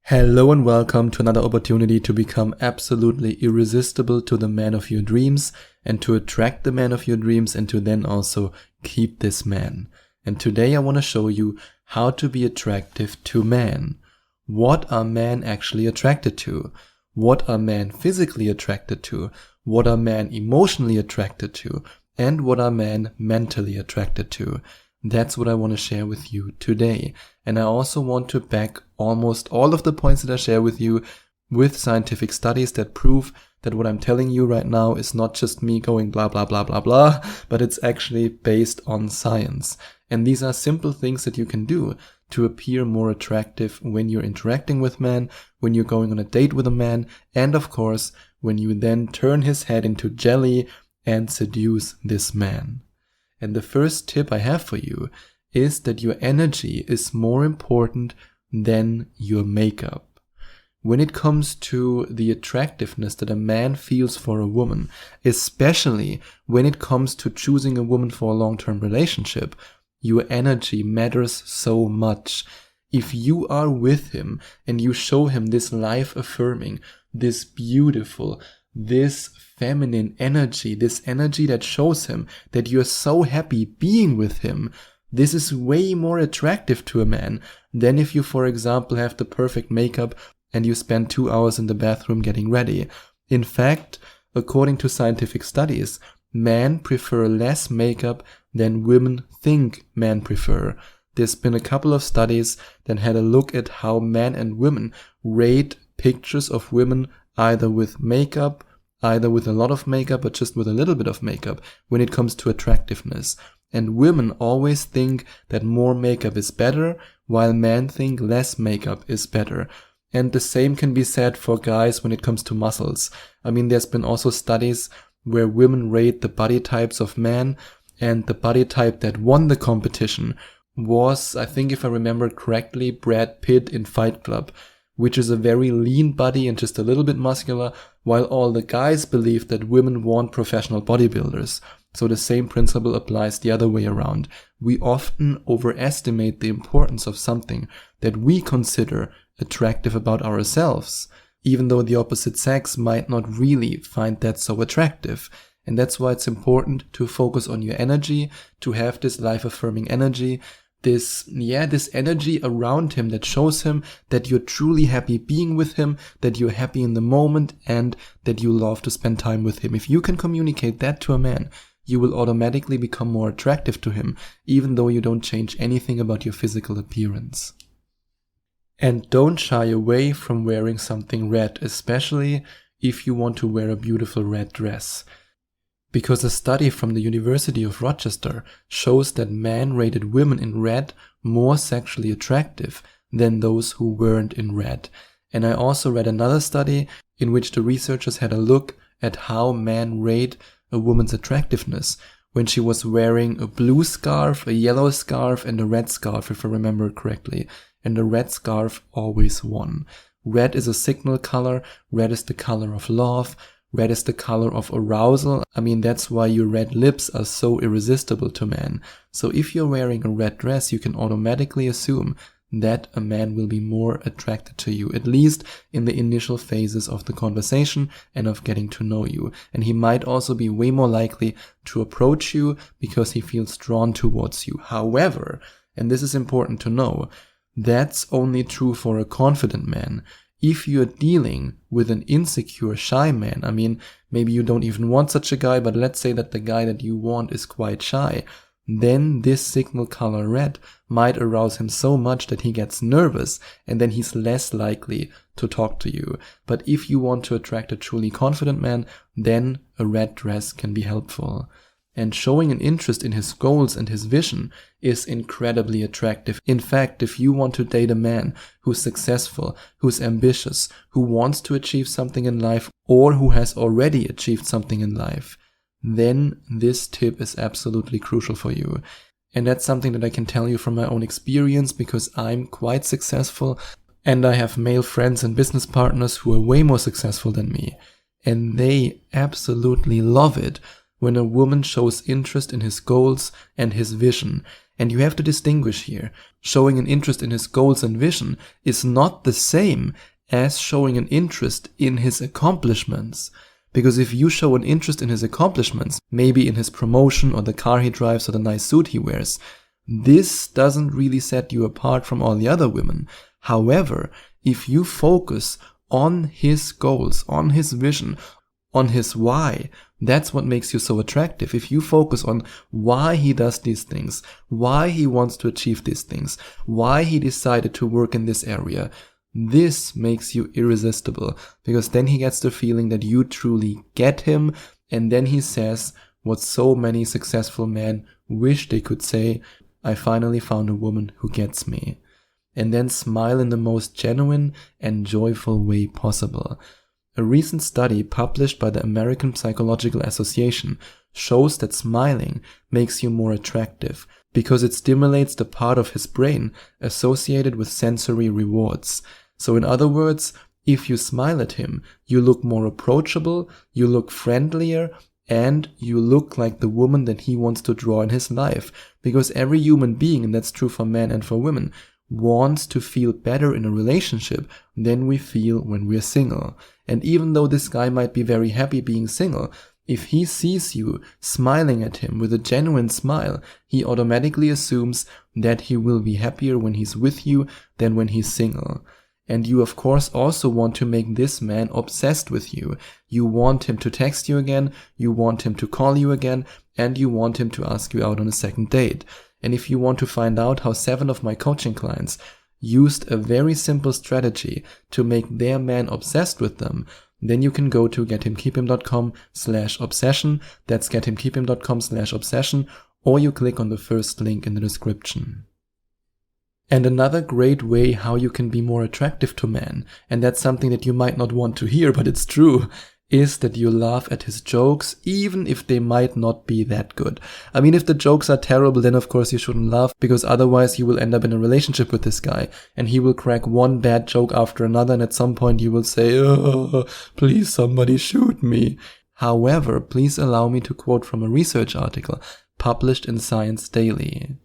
Hello and welcome to another opportunity to become absolutely irresistible to the man of your dreams and to attract the man of your dreams and to then also keep this man. And today I want to show you how to be attractive to men. What are men actually attracted to? What are men physically attracted to? What are men emotionally attracted to? And what are men mentally attracted to? That's what I want to share with you today. And I also want to back almost all of the points that I share with you with scientific studies that prove that what I'm telling you right now is not just me going blah, blah, blah, blah, blah, but it's actually based on science. And these are simple things that you can do to appear more attractive when you're interacting with men, when you're going on a date with a man, and of course, when you then turn his head into jelly and seduce this man. And the first tip I have for you is that your energy is more important than your makeup. When it comes to the attractiveness that a man feels for a woman, especially when it comes to choosing a woman for a long-term relationship, your energy matters so much. If you are with him and you show him this life-affirming, this beautiful, this feminine energy, this energy that shows him that you're so happy being with him, this is way more attractive to a man than if you, for example, have the perfect makeup and you spend 2 hours in the bathroom getting ready. In fact, according to scientific studies, men prefer less makeup than women think men prefer. There's been a couple of studies that had a look at how men and women rate pictures of women either with makeup, either with a lot of makeup or just with a little bit of makeup when it comes to attractiveness. And women always think that more makeup is better, while men think less makeup is better. And the same can be said for guys when it comes to muscles. I mean, there's been also studies where women rate the body types of men, and the body type that won the competition was, I think if I remember correctly, Brad Pitt in Fight Club, which is a very lean body and just a little bit muscular, while all the guys believe that women want professional bodybuilders. So the same principle applies the other way around. We often overestimate the importance of something that we consider attractive about ourselves, even though the opposite sex might not really find that so attractive. And that's why it's important to focus on your energy, to have this life-affirming energy, this energy around him that shows him that you're truly happy being with him, that you're happy in the moment, and that you love to spend time with him. If you can communicate that to a man, you will automatically become more attractive to him, even though you don't change anything about your physical appearance. And don't shy away from wearing something red, especially if you want to wear a beautiful red dress. Because a study from the University of Rochester shows that men rated women in red more sexually attractive than those who weren't in red. And I also read another study in which the researchers had a look at how men rate a woman's attractiveness when she was wearing a blue scarf, a yellow scarf, and a red scarf, if I remember correctly. And the red scarf always won. Red is a signal color, red is the color of love, red is the color of arousal. I mean, that's why your red lips are so irresistible to men. So if you're wearing a red dress, you can automatically assume that a man will be more attracted to you, at least in the initial phases of the conversation and of getting to know you. And he might also be way more likely to approach you because he feels drawn towards you. However, and this is important to know, that's only true for a confident man. If you're dealing with an insecure, shy man, I mean, maybe you don't even want such a guy, but let's say that the guy that you want is quite shy, then this signal color red might arouse him so much that he gets nervous and then he's less likely to talk to you. But if you want to attract a truly confident man, then a red dress can be helpful. And showing an interest in his goals and his vision is incredibly attractive. In fact, if you want to date a man who's successful, who's ambitious, who wants to achieve something in life, or who has already achieved something in life, then this tip is absolutely crucial for you. And that's something that I can tell you from my own experience because I'm quite successful and I have male friends and business partners who are way more successful than me. And they absolutely love it when a woman shows interest in his goals and his vision. And you have to distinguish here. Showing an interest in his goals and vision is not the same as showing an interest in his accomplishments. Because if you show an interest in his accomplishments, maybe in his promotion or the car he drives or the nice suit he wears, this doesn't really set you apart from all the other women. However, if you focus on his goals, on his vision, on his why, that's what makes you so attractive. If you focus on why he does these things, why he wants to achieve these things, why he decided to work in this area, this makes you irresistible, because then he gets the feeling that you truly get him, and then he says what so many successful men wish they could say: I finally found a woman who gets me. And then smile in the most genuine and joyful way possible. A recent study published by the American Psychological Association shows that smiling makes you more attractive because it stimulates the part of his brain associated with sensory rewards. So in other words, if you smile at him, you look more approachable, you look friendlier, and you look like the woman that he wants to draw in his life. Because every human being, and that's true for men and for women, wants to feel better in a relationship than we feel when we're single. And even though this guy might be very happy being single, if he sees you smiling at him with a genuine smile, he automatically assumes that he will be happier when he's with you than when he's single. And you of course also want to make this man obsessed with you. You want him to text you again, you want him to call you again, and you want him to ask you out on a second date. And if you want to find out how 7 of my coaching clients used a very simple strategy to make their man obsessed with them, then you can go to gethimkeephim.com/obsession. That's gethimkeephim.com/obsession, or you click on the first link in the description. And another great way how you can be more attractive to men, and that's something that you might not want to hear, but it's true, is that you laugh at his jokes, even if they might not be that good. I mean, if the jokes are terrible, then of course you shouldn't laugh, because otherwise you will end up in a relationship with this guy, and he will crack one bad joke after another, and at some point you will say, "Oh, please somebody shoot me." However, please allow me to quote from a research article published in Science Daily.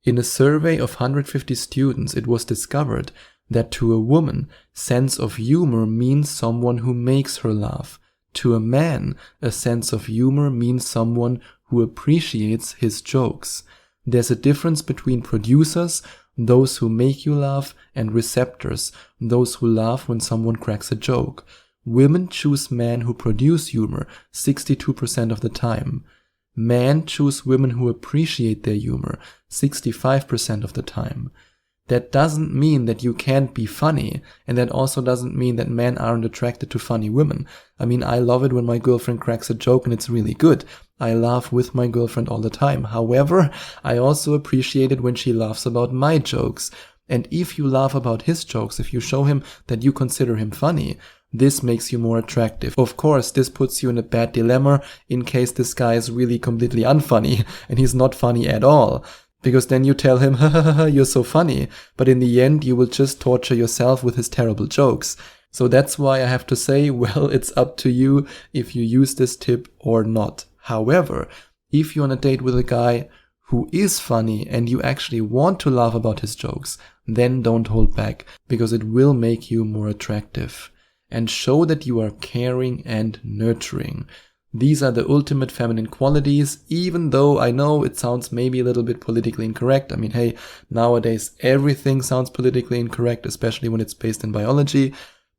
In a survey of 150 students, it was discovered that to a woman, sense of humor means someone who makes her laugh. To a man, a sense of humor means someone who appreciates his jokes. There's a difference between producers, those who make you laugh, and receptors, those who laugh when someone cracks a joke. Women choose men who produce humor 62% of the time. Men choose women who appreciate their humor 65% of the time. That doesn't mean that you can't be funny, and that also doesn't mean that men aren't attracted to funny women. I mean, I love it when my girlfriend cracks a joke and it's really good. I laugh with my girlfriend all the time. However, I also appreciate it when she laughs about my jokes. And if you laugh about his jokes, if you show him that you consider him funny, this makes you more attractive. Of course, this puts you in a bad dilemma in case this guy is really completely unfunny and he's not funny at all. Because then you tell him, "Ha ha ha ha, you're so funny," but in the end you will just torture yourself with his terrible jokes. So that's why I have to say, well, it's up to you if you use this tip or not. However, if you're on a date with a guy who is funny and you actually want to laugh about his jokes, then don't hold back, because it will make you more attractive. And show that you are caring and nurturing. These are the ultimate feminine qualities, even though I know it sounds maybe a little bit politically incorrect. I mean, hey, nowadays everything sounds politically incorrect, especially when it's based in biology,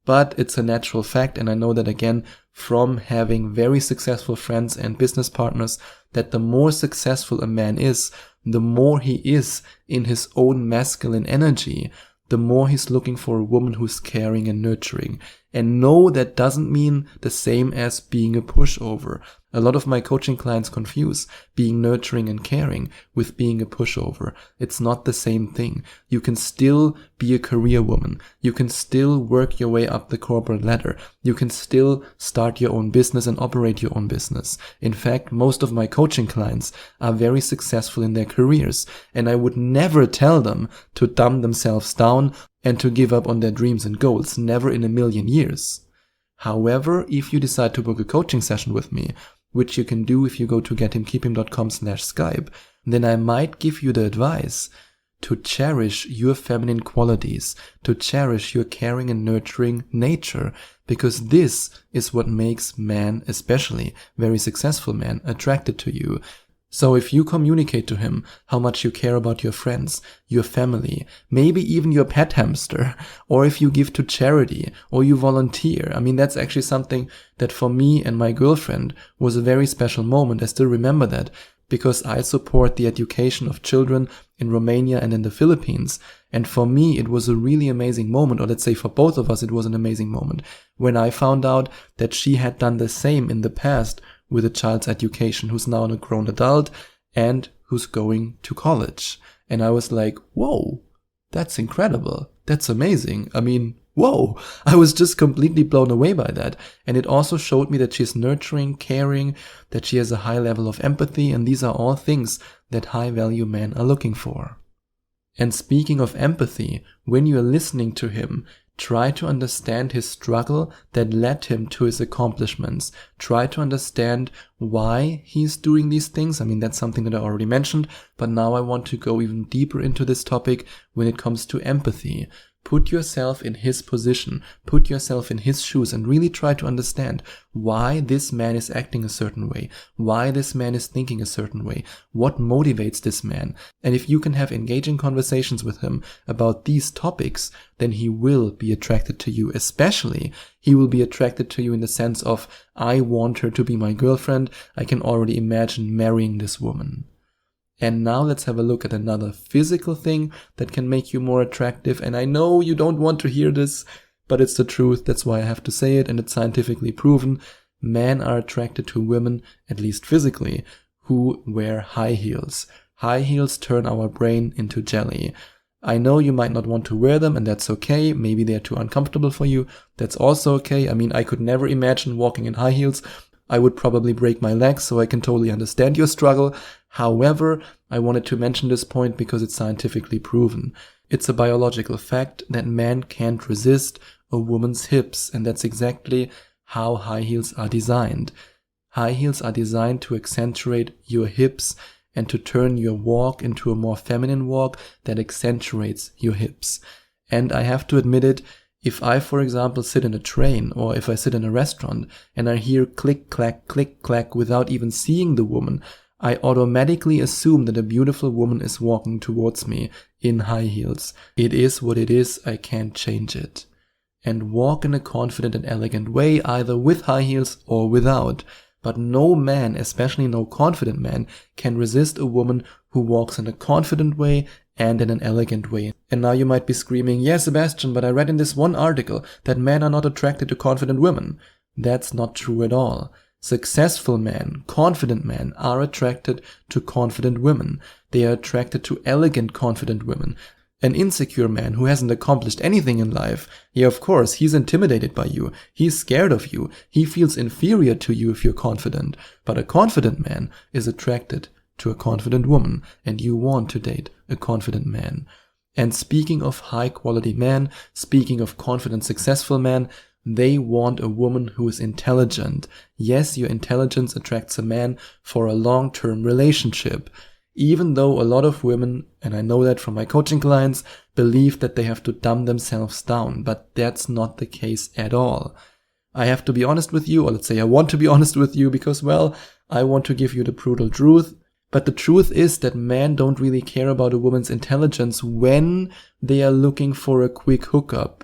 but it's a natural fact. And I know that again from having very successful friends and business partners, that the more successful a man is, the more he is in his own masculine energy, the more he's looking for a woman who's caring and nurturing. And no, that doesn't mean the same as being a pushover. A lot of my coaching clients confuse being nurturing and caring with being a pushover. It's not the same thing. You can still be a career woman. You can still work your way up the corporate ladder. You can still start your own business and operate your own business. In fact, most of my coaching clients are very successful in their careers, and I would never tell them to dumb themselves down and to give up on their dreams and goals. Never in a million years. However, if you decide to book a coaching session with me, which you can do if you go to gethimkeephim.com/Skype, then I might give you the advice to cherish your feminine qualities, to cherish your caring and nurturing nature, because this is what makes men, especially very successful men, attracted to you. So if you communicate to him how much you care about your friends, your family, maybe even your pet hamster, or if you give to charity, or you volunteer, I mean, that's actually something that for me and my girlfriend was a very special moment. I still remember that, because I support the education of children in Romania and in the Philippines. And for me, it was a really amazing moment, or let's say for both of us, it was an amazing moment, when I found out that she had done the same in the past with a child's education who's now a grown adult and who's going to college. And I was like, whoa, that's incredible. That's amazing. I mean, whoa, I was just completely blown away by that. And it also showed me that she's nurturing, caring, that she has a high level of empathy, and these are all things that high value men are looking for. And speaking of empathy, when you are listening to him, try to understand his struggle that led him to his accomplishments. Try to understand why he's doing these things. I mean, that's something that I already mentioned, but now I want to go even deeper into this topic when it comes to empathy. Put yourself in his position, put yourself in his shoes, and really try to understand why this man is acting a certain way, why this man is thinking a certain way, what motivates this man. And if you can have engaging conversations with him about these topics, then he will be attracted to you. Especially, he will be attracted to you in the sense of, I want her to be my girlfriend. I can already imagine marrying this woman. And now let's have a look at another physical thing that can make you more attractive. And I know you don't want to hear this, but it's the truth. That's why I have to say it, and it's scientifically proven. Men are attracted to women, at least physically, who wear high heels. High heels turn our brain into jelly. I know you might not want to wear them, and that's okay. Maybe they're too uncomfortable for you. That's also okay. I mean, I could never imagine walking in high heels. I would probably break my legs, so I can totally understand your struggle. However, I wanted to mention this point because it's scientifically proven. It's a biological fact that men can't resist a woman's hips, and that's exactly how high heels are designed. High heels are designed to accentuate your hips and to turn your walk into a more feminine walk that accentuates your hips. And I have to admit it, if I, for example, sit in a train or if I sit in a restaurant and I hear click, clack without even seeing the woman, I automatically assume that a beautiful woman is walking towards me in high heels. It is what it is, I can't change it. And walk in a confident and elegant way, either with high heels or without. But no man, especially no confident man, can resist a woman who walks in a confident way and in an elegant way. And now you might be screaming, yeah, Sebastian, but I read in this one article that men are not attracted to confident women. That's not true at all. Successful men, confident men are attracted to confident women. They are attracted to elegant, confident women. An insecure man who hasn't accomplished anything in life, yeah, of course, he's intimidated by you. He's scared of you. He feels inferior to you if you're confident. But a confident man is attracted to a confident woman, and you want to date a confident man. And speaking of high quality men, speaking of confident, successful men, they want a woman who is intelligent. Yes, your intelligence attracts a man for a long-term relationship. Even though a lot of women, and I know that from my coaching clients, believe that they have to dumb themselves down, but that's not the case at all. I have to be honest with you, or let's say I want to be honest with you because, well, I want to give you the brutal truth. But the truth is that men don't really care about a woman's intelligence when they are looking for a quick hookup.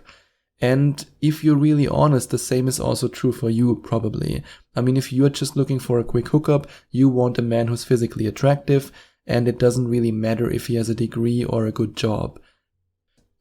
And if you're really honest, the same is also true for you, probably. I mean, if you're just looking for a quick hookup, you want a man who's physically attractive, and it doesn't really matter if he has a degree or a good job.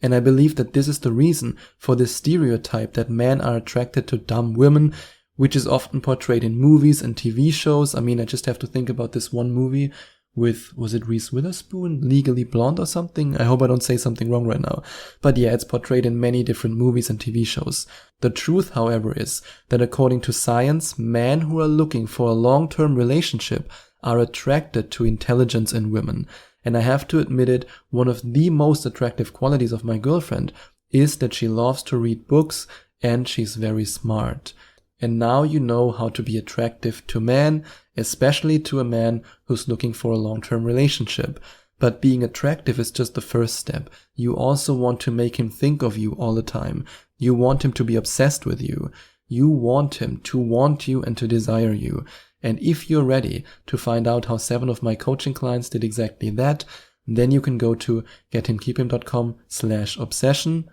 And I believe that this is the reason for this stereotype that men are attracted to dumb women, which is often portrayed in movies and TV shows. I mean, I just have to think about this one movie with, was it Reese Witherspoon, Legally Blonde or something? I hope I don't say something wrong right now. But yeah, it's portrayed in many different movies and TV shows. The truth, however, is that according to science, men who are looking for a long-term relationship are attracted to intelligence in women. And I have to admit it, one of the most attractive qualities of my girlfriend is that she loves to read books and she's very smart. And now you know how to be attractive to men, especially to a man who's looking for a long-term relationship. But being attractive is just the first step. You also want to make him think of you all the time. You want him to be obsessed with you. You want him to want you and to desire you. And if you're ready to find out how 7 of my coaching clients did exactly that, then you can go to gethimkeephim.com/obsession.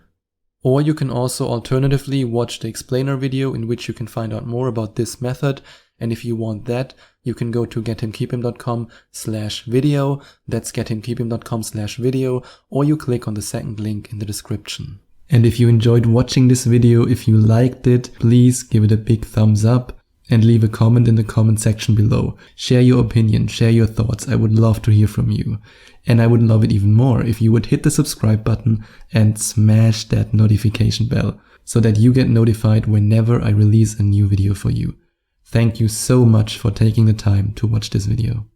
Or you can also alternatively watch the explainer video in which you can find out more about this method. And if you want that, you can go to gethimkeephim.com/video. That's gethimkeephim.com/video, or you click on the second link in the description. And if you enjoyed watching this video, if you liked it, please give it a big thumbs up and leave a comment in the comment section below. Share your opinion, share your thoughts. I would love to hear from you. And I would love it even more if you would hit the subscribe button and smash that notification bell so that you get notified whenever I release a new video for you. Thank you so much for taking the time to watch this video.